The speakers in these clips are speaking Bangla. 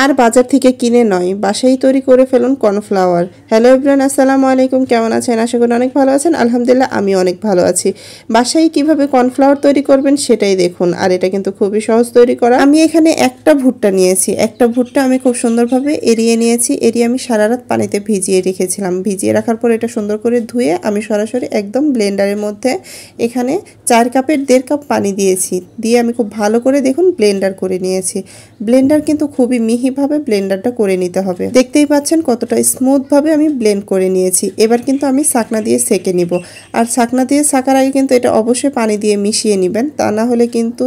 আর বাজার থেকে কিনে নয়, বাসায় তৈরি করে ফেলুন কর্নফ্লাওয়ার। হ্যালো এভরিওয়ান, আসসালামু আলাইকুম। কেমন আছেন? আশা করি অনেক ভালো আছেন। আলহামদুলিল্লাহ আমি অনেক ভালো আছি। বাসায় কিভাবে কর্নফ্লাওয়ার তৈরি করবেন সেটাই দেখুন। আর এটা কিন্তু খুবই সহজ তৈরি করা। আমি এখানে একটা ভুট্টা নিয়েছি। একটা ভুট্টা আমি খুব সুন্দরভাবে এড়িয়ে নিয়েছি। এড়িয়ে আমি সারা রাত পানিতে ভিজিয়ে রেখেছিলাম। ভিজিয়ে রাখার পর এটা সুন্দর করে ধুয়ে আমি সরাসরি একদম ব্লেন্ডারের মধ্যে এখানে 4 কাপের 1.5 কাপ পানি দিয়েছি। দিয়ে আমি খুব ভালো করে দেখুন ব্লেন্ডার করে নিয়েছি। ব্লেন্ডার কিন্তু খুবই মিহিভাবে ব্লেন্ডারটা করে নিতে হবে। দেখতেই পাচ্ছেন কতটা স্মুথভাবে আমি ব্লেন্ড করে নিয়েছি। এবার কিন্তু আমি ছাকনা দিয়ে সেকে নিব। আর ছাকনা দিয়ে ছাকার আগে কিন্তু এটা অবশ্যই পানি দিয়ে মিশিয়ে নেবেন, তা না হলে কিন্তু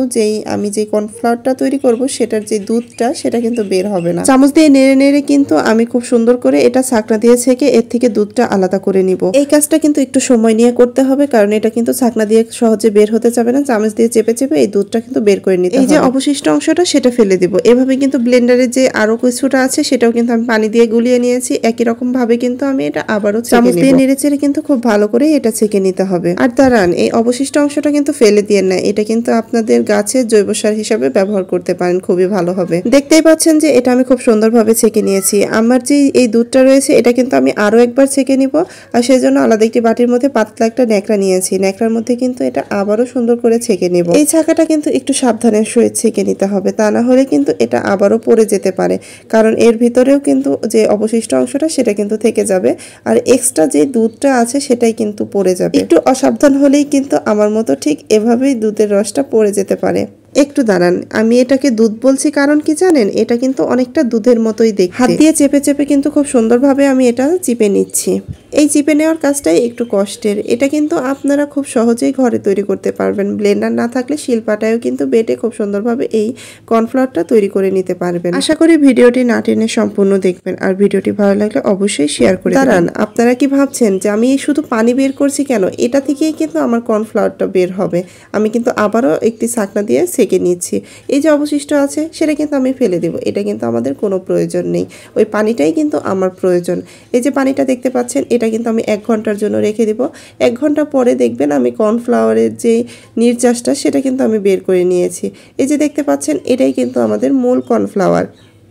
আমি যে কর্নফ্লাওয়ারটা তৈরি করব সেটার যে দুধটা সেটা কিন্তু বের হবে না। চামচ দিয়ে নেড়ে নেড়ে কিন্তু আমি খুব সুন্দর করে এটা ছাকনা দিয়ে ছেঁকে এর থেকে দুধটা আলাদা করে নিব। এই কাজটা কিন্তু একটু সময় নিয়ে করতে হবে, কারণ এটা কিন্তু ছাকনা দিয়ে সহজে বের হতে যাবে না। চামচ দিয়ে চেপে চেপে এই দুধটা কিন্তু বের করে নিতে হবে। এই যে অবশিষ্ট অংশটা সেটা ফেলে দিব। এভাবে কিন্তু ব্লেন্ডারে যে আরো কিছুটা আছে সেটাও কিন্তু আমি পানি দিয়ে গুলিয়ে নিয়েছি। একই রকম ভাবে কিন্তু আমি এটা আবারও চামচ দিয়ে নেড়েচেড়ে কিন্তু খুব ভালো করে এটা ছেঁকে নিতে হবে। আর দাঁড়ান, এই অবশিষ্ট অংশটা কিন্তু ফেলে দিয়ে না, এটা কিন্তু আপনাদের গাছের জৈব সার হিসাবে ব্যবহার করতে পারেন, খুবই ভালো হবে। দেখতেই পাচ্ছেন যে এটা আমি খুব সুন্দরভাবে ছেঁকে নিয়েছি। আমার যে এই দুধটা রয়েছে এটা কিন্তু আমি আরো একবার ছেঁকে নিব। আর সেজন্য আলাদা একটি বাটির মধ্যে পাতলা একটা ন্যাকড়া নিয়েছি। ন্যাকড়ার মধ্যে কিন্তু এটা আবারও সুন্দর করে ছেঁকে নিব। এই ছাকাটা কিন্তু একটু সাবধানের সহিত ছেঁকে নিতে হবে, তা না হলে কিন্তু এটা আবারও পড়ে যেতে পারে, কারণ এর ভিতরেও কিন্তু যে অবশিষ্ট অংশটা সেটা কিন্তু থেকে যাবে। আর এক্সট্রা যে দুধটা আছে সেটাই কিন্তু পড়ে যাবে। একটু অসাবধান হলেই কিন্তু আমার মতো ঠিক এভাবেই দুধের রসটা পড়ে যেতে পারে। একটু দাঁড়ান, আমি এটাকে দুধ বলছি কারণ কি জানেন, এটা কিন্তু অনেকটা দুধের মতোই দেখতে। হাত দিয়ে চেপে চেপে কিন্তু খুব সুন্দরভাবে আমি এটা চিপে নিচ্ছি। এই চিপে নেওয়ার কাজটাই একটু কষ্টের। এটা কিন্তু আপনারা খুব সহজেই ঘরে তৈরি করতে পারবেন। ব্লেন্ডার না থাকলে শিলপাটায়ও কিন্তু বেটে খুব সুন্দরভাবে এই কর্নফ্লাওয়ারটা তৈরি করে নিতে পারবেন। আশা করি ভিডিওটি না টেনে সম্পূর্ণ দেখবেন। আর ভিডিওটি ভালো লাগলে অবশ্যই শেয়ার করে দেবেন। দাঁড়ান, আপনারা কি ভাবছেন যে আমি শুধু পানি বের করছি কেন? এটা থেকেই কিন্তু আমার কর্নফ্লাওয়ারটা বের হবে। আমি কিন্তু আবারও একটি ছাকনা দিয়ে ছেঁকে নিচ্ছি। এই যে অবশিষ্ট আছে সেটা কিন্তু আমি ফেলে দেব। এটা কিন্তু আমাদের কোনো প্রয়োজন নেই। ওই পানিটাই কিন্তু আমার প্রয়োজন। এই যে পানিটা দেখতে পাচ্ছেন এটা কিন্তু আমি 1 ঘন্টার জন্য রেখে দেব। 1 ঘন্টা পরে দেখবেন আমি কর্নফ্লাওয়ারের যে নির্যাসটা সেটা কিন্তু আমি বের করে নিয়েছি। এই যে দেখতে পাচ্ছেন এটাই কিন্তু আমাদের মূল কর্নফ্লাওয়ার।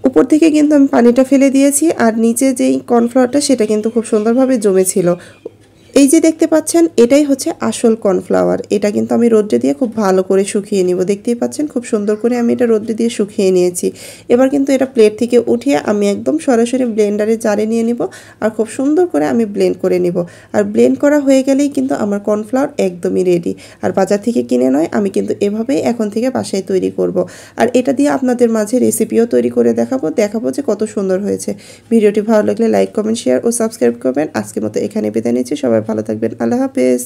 উপর থেকে কিন্তু আমি পানিটা ফেলে দিয়েছি, আর নিচে যেই কর্নফ্লাওয়ারটা সেটা কিন্তু খুব সুন্দরভাবে জমেছিল। এই যে দেখতে পাচ্ছেন এটাই হচ্ছে আসল কর্নফ্লাওয়ার। এটা কিন্তু আমি রোদ্রে দিয়ে খুব ভালো করে শুকিয়ে নিব। দেখতেই পাচ্ছেন খুব সুন্দর করে আমি এটা রোদ্রে দিয়ে শুকিয়ে নিয়েছি। এবার কিন্তু এটা প্লেট থেকে উঠিয়ে আমি একদম সরাসরি ব্লেন্ডারে জারে নিয়ে নিব। আর খুব সুন্দর করে আমি ব্লেন্ড করে নিব। আর ব্লেন্ড করা হয়ে গেলেই কিন্তু আমার কর্নফ্লাওয়ার একদমই রেডি। আর বাজার থেকে কিনে নয়, আমি কিন্তু এভাবেই এখন থেকে বাসায় তৈরি করব। আর এটা দিয়ে আপনাদের মাঝে রেসিপিও তৈরি করে দেখাবো যে কত সুন্দর হয়েছে। ভিডিওটি ভালো লাগলে লাইক, কমেন্ট, শেয়ার ও সাবস্ক্রাইব করবেন। আজকের মতো এখানে বিদায় নিচ্ছি। সবাই ভালো থাকবেন। আল্লাহ হাফেজ।